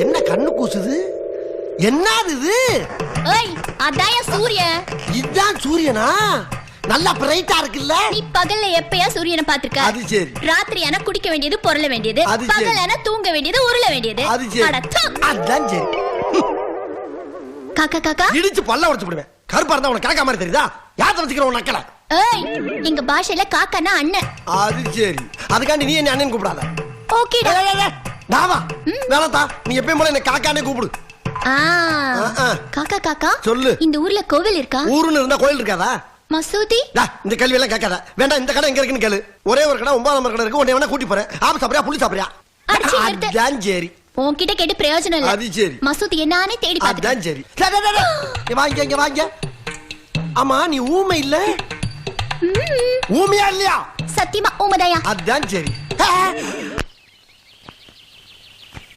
என்ன கண்ணு கூசுது? என்னது இது? ஏய், அதாய சூரியன். இதுதான் சூரியனா? நல்லா பிரைட்டா இருக்குல்ல? நீ பகல்ல எப்பயா சூரியனை பாத்திருக்க? அது சரி. ராத்திரியானா குடிக்க வேண்டியது, பொருள வேண்டியது, பகலானா தூங்க வேண்டியது, உருள வேண்டியது. அது சரி. அதான் சரி. காக்கா காக்கா இடிச்சு பல்ல உடைச்சு விடுவேன். கருப்பா இருந்தா உனக்கு காக்கா மாதிரி தெரியுதா? யார் வச்சுக்கிற உன் நக்கல? ஏய், எங்க பாஷையில காக்கானா அண்ணன். அது சரி. அதுக்காண்டி நீ என்ன அண்ணன் கூப்பிடாத. ஓகேடா. நாவா வேணாத்தா, நீ எப்பயும் போல என்ன காக்கானே கூப்பிடு. காக்கா காக்கா சொல்லு. இந்த ஊர்ல கோவில் இருக்கா? ஊருன்னு இருந்தா கோயில் இருக்காதா? மசூதி? இந்த கேள்வி எல்லாம் கேட்காத. வேண்டாம், இந்த கடை எங்க இருக்குன்னு கேளு. ஒரே ஒரு கடை 9 நம்பர் கடை இருக்கு. உன்னை வேணா கூட்டி போறேன். ஆப்பு சாப்பிடுறியா புளி சாப்பிடுறியா? அதான் சரி. உன்கிட்ட கேட்டு பிரயோஜனம் இல்ல. அது சரி. மசூதி என்னன்னு தேடி பாத்துட்டேன். அதான் சரி. இங்க வாங்க. ஆமா, நீ ஊமை இல்ல? ஊமையா இல்லையா? சத்தியமா ஊமைதாயா? அதான் சரி.